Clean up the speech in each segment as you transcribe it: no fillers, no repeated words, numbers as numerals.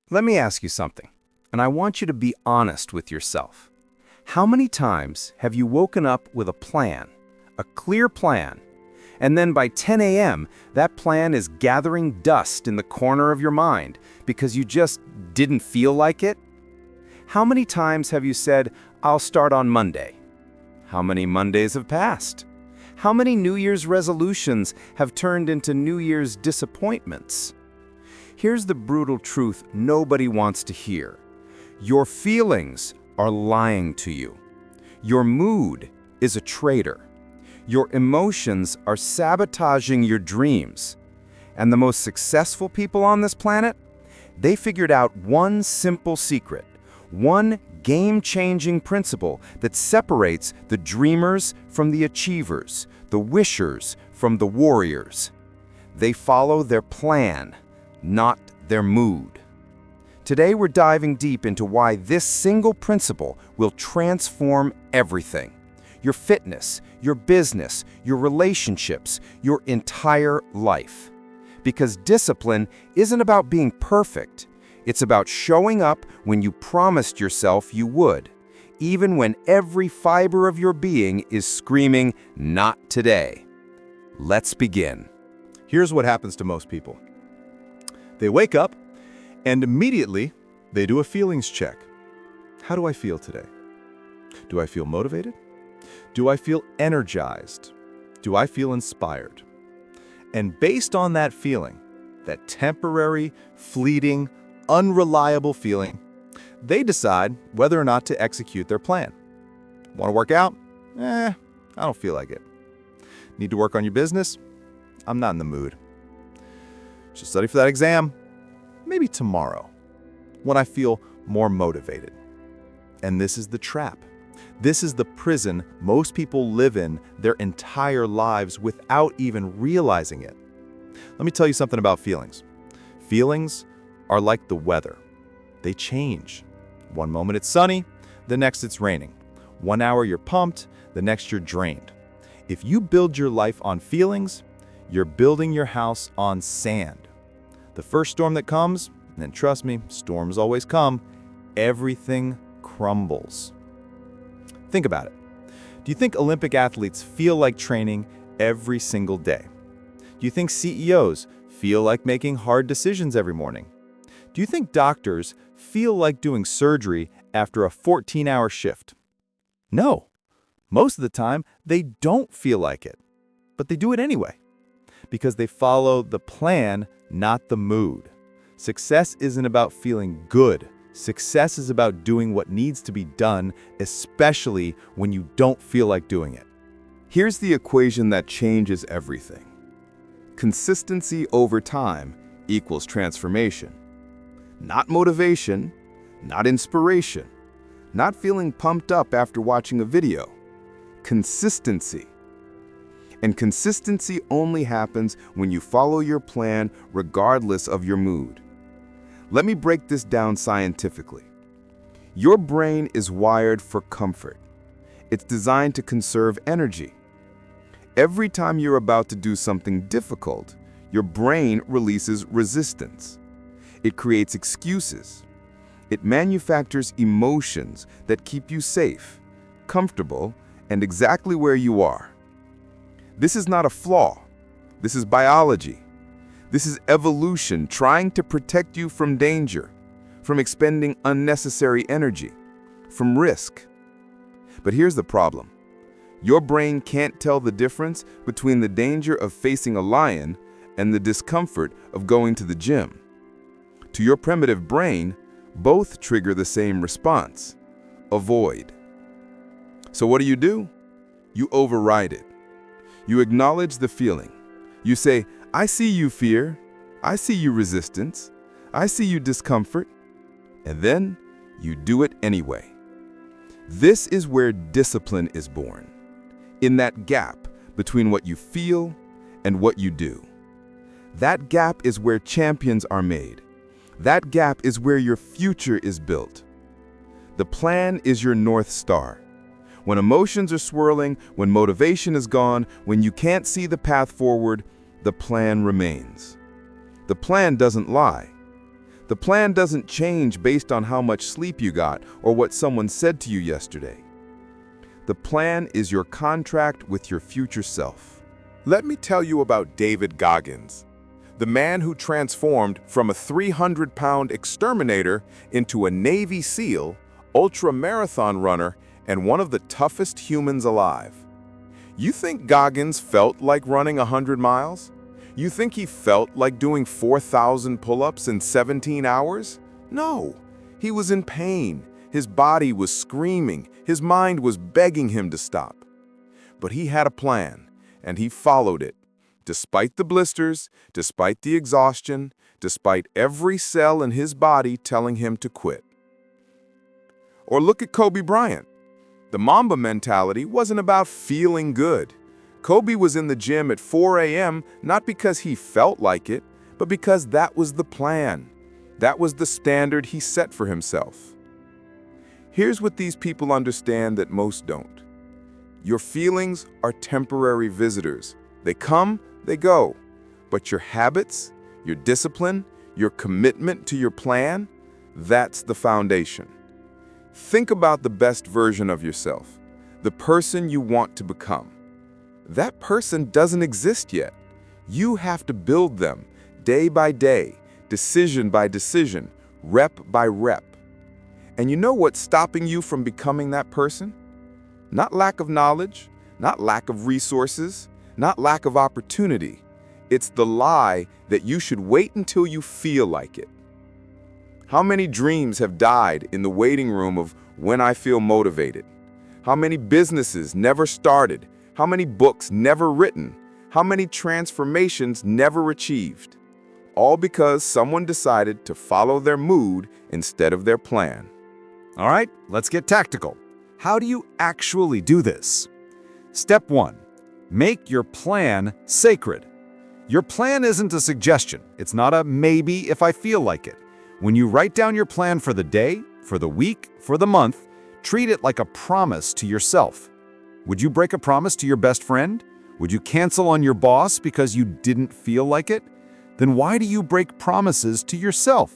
Let me ask you something, and I want you to be honest with yourself. How many times have you woken up with a plan, a clear plan, and then by 10 a.m., that plan is gathering dust in the corner of your mind because you just didn't feel like it? How many times have you said, "I'll start on Monday"? How many Mondays have passed? How many New Year's resolutions have turned into New Year's disappointments? Here's the brutal truth nobody wants to hear. Your feelings are lying to you. Your mood is a traitor. Your emotions are sabotaging your dreams. And the most successful people on this planet? They figured out one simple secret, one game-changing principle that separates the dreamers from the achievers, the wishers from the warriors. They follow their plan, not their mood. Today we're diving deep into why this single principle will transform everything. Your fitness, your business, your relationships, your entire life. Because discipline isn't about being perfect. It's about showing up when you promised yourself you would, even when every fiber of your being is screaming, "Not today." Let's begin. Here's what happens to most people. They wake up, and immediately they do a feelings check. How do I feel today? Do I feel motivated? Do I feel energized? Do I feel inspired? And based on that feeling, that temporary, fleeting, unreliable feeling, they decide whether or not to execute their plan. Want to work out? I don't feel like it. Need to work on your business? I'm not in the mood. Should study for that exam? Maybe tomorrow, when I feel more motivated. And this is the trap. This is the prison most people live in their entire lives without even realizing it. Let me tell you something about feelings. Feelings are like the weather. They change. One moment it's sunny, the next it's raining. 1 hour you're pumped, the next you're drained. If you build your life on feelings, you're building your house on sand. The first storm that comes, and trust me, storms always come, everything crumbles. Think about it. Do you think Olympic athletes feel like training every single day? Do you think CEOs feel like making hard decisions every morning? Do you think doctors feel like doing surgery after a 14-hour shift? No. Most of the time, they don't feel like it. But they do it anyway. Because they follow the plan, not the mood. Success isn't about feeling good. Success is about doing what needs to be done, especially when you don't feel like doing it. Here's the equation that changes everything. Consistency over time equals transformation. Not motivation, not inspiration, not feeling pumped up after watching a video. Consistency. And consistency only happens when you follow your plan regardless of your mood. Let me break this down scientifically. Your brain is wired for comfort. It's designed to conserve energy. Every time you're about to do something difficult, your brain releases resistance. It creates excuses. It manufactures emotions that keep you safe, comfortable, and exactly where you are. This is not a flaw. This is biology. This is evolution trying to protect you from danger, from expending unnecessary energy, from risk. But here's the problem. Your brain can't tell the difference between the danger of facing a lion and the discomfort of going to the gym. To your primitive brain, both trigger the same response: avoid. So what do? You override it. You acknowledge the feeling. You say, "I see you, fear. I see you, resistance. I see you, discomfort." And then you do it anyway. This is where discipline is born. In that gap between what you feel and what you do. That gap is where champions are made. That gap is where your future is built. The plan is your North Star. When emotions are swirling, when motivation is gone, when you can't see the path forward, the plan remains. The plan doesn't lie. The plan doesn't change based on how much sleep you got or what someone said to you yesterday. The plan is your contract with your future self. Let me tell you about David Goggins, the man who transformed from a 300-pound exterminator into a Navy SEAL, ultra-marathon runner, and one of the toughest humans alive. You think Goggins felt like running 100 miles? You think he felt like doing 4,000 pull-ups in 17 hours? No, he was in pain. His body was screaming. His mind was begging him to stop. But he had a plan, and he followed it. Despite the blisters, despite the exhaustion, despite every cell in his body telling him to quit. Or look at Kobe Bryant. The Mamba mentality wasn't about feeling good. Kobe was in the gym at 4 a.m. not because he felt like it, but because that was the plan. That was the standard he set for himself. Here's what these people understand that most don't. Your feelings are temporary visitors. They come, they go. But your habits, your discipline, your commitment to your plan, that's the foundation. Think about the best version of yourself, the person you want to become. That person doesn't exist yet. You have to build them day by day, decision by decision, rep by rep. And you know what's stopping you from becoming that person? Not lack of knowledge, not lack of resources, not lack of opportunity. It's the lie that you should wait until you feel like it. How many dreams have died in the waiting room of when I feel motivated? How many businesses never started? How many books never written? How many transformations never achieved? All because someone decided to follow their mood instead of their plan. All right, let's get tactical. How do you actually do this? Step 1. Make your plan sacred. Your plan isn't a suggestion. It's not a maybe if I feel like it. When you write down your plan for the day, for the week, for the month, treat it like a promise to yourself. Would you break a promise to your best friend? Would you cancel on your boss because you didn't feel like it? Then why do you break promises to yourself?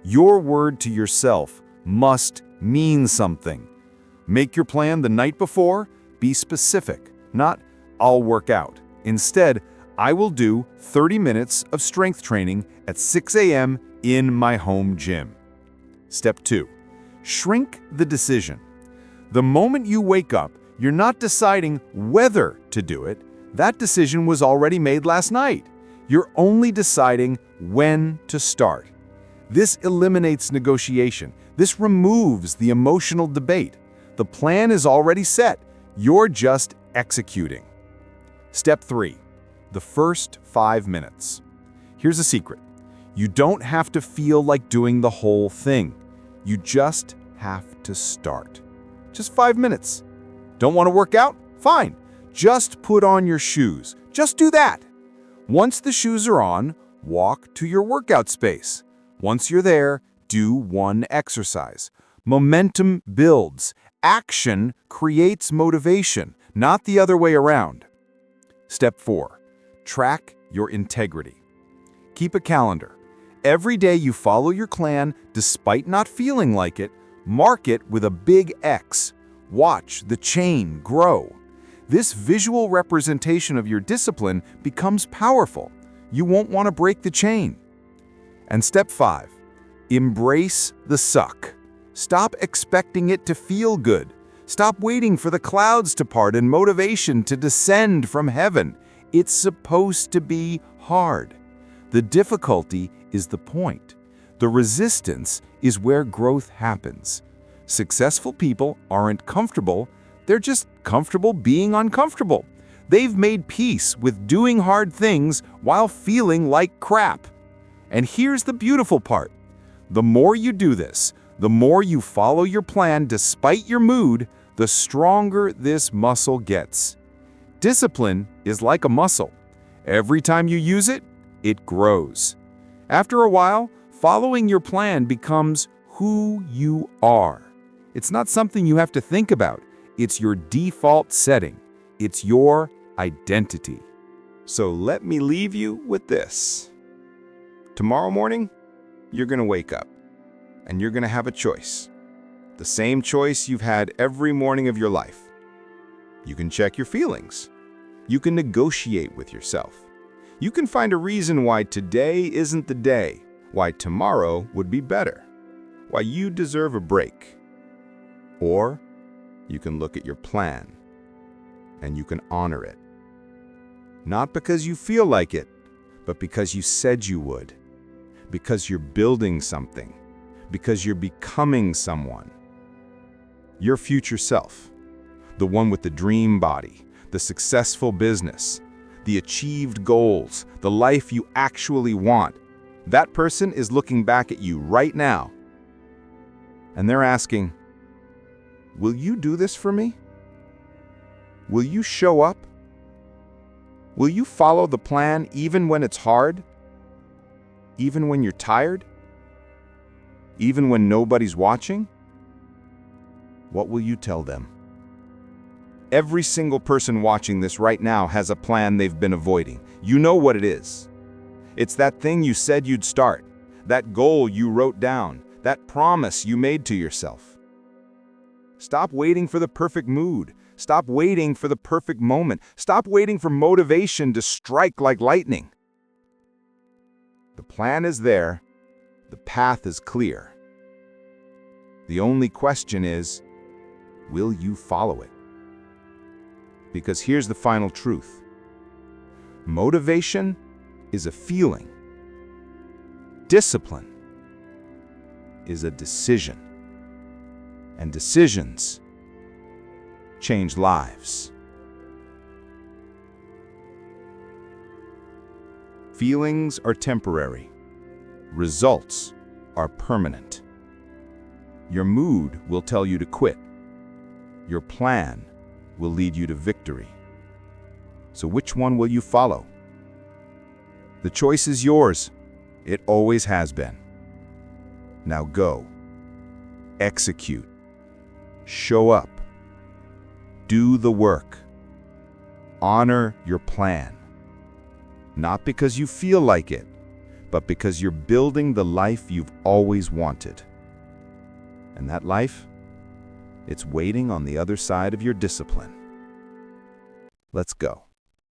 Your word to yourself must mean something. Make your plan the night before. Be specific, not I'll work out. Instead, I will do 30 minutes of strength training at 6 a.m. in my home gym. Step 2. Shrink the decision. The moment you wake up, you're not deciding whether to do it. That decision was already made last night. You're only deciding when to start. This eliminates negotiation. This removes the emotional debate. The plan is already set. You're just executing. Step 3. The first 5 minutes. Here's a secret. You don't have to feel like doing the whole thing. You just have to start. Just 5 minutes. Don't want to work out? Fine. Just put on your shoes. Just do that. Once the shoes are on, walk to your workout space. Once you're there, do one exercise. Momentum builds. Action creates motivation, not the other way around. Step 4. Track your integrity. Keep a calendar. Every day you follow your plan, despite not feeling like it, mark it with a big X. Watch the chain grow. This visual representation of your discipline becomes powerful. You won't want to break the chain. And step 5. Embrace the suck. Stop expecting it to feel good. Stop waiting for the clouds to part and motivation to descend from heaven. It's supposed to be hard. The difficulty is the point. The resistance is where growth happens. Successful people aren't comfortable. They're just comfortable being uncomfortable. They've made peace with doing hard things while feeling like crap. And here's the beautiful part. The more you do this, the more you follow your plan despite your mood, the stronger this muscle gets. Discipline is like a muscle. Every time you use it, it grows. After a while, following your plan becomes who you are. It's not something you have to think about. It's your default setting. It's your identity. So let me leave you with this. Tomorrow morning, you're going to wake up, and you're going to have a choice. The same choice you've had every morning of your life. You can check your feelings. You can negotiate with yourself. You can find a reason why today isn't the day, why tomorrow would be better, why you deserve a break. Or you can look at your plan, and you can honor it. Not because you feel like it, but because you said you would. Because you're building something. Because you're becoming someone. Your future self. The one with the dream body, the successful business, the achieved goals, the life you actually want. That person is looking back at you right now. And they're asking, will you do this for me? Will you show up? Will you follow the plan even when it's hard? Even when you're tired? Even when nobody's watching? What will you tell them? Every single person watching this right now has a plan they've been avoiding. You know what it is. It's that thing you said you'd start, that goal you wrote down, that promise you made to yourself. Stop waiting for the perfect mood. Stop waiting for the perfect moment. Stop waiting for motivation to strike like lightning. The plan is there. The path is clear. The only question is, will you follow it? Because here's the final truth. Motivation is a feeling. Discipline is a decision. And decisions change lives. Feelings are temporary. Results are permanent. Your mood will tell you to quit. Your plan will lead you to victory. So which one will you follow? The choice is yours. It always has been. Now go. Execute. Show up. Do the work. Honor your plan. Not because you feel like it, but because you're building the life you've always wanted. And that life, it's waiting on the other side of your discipline. Let's go.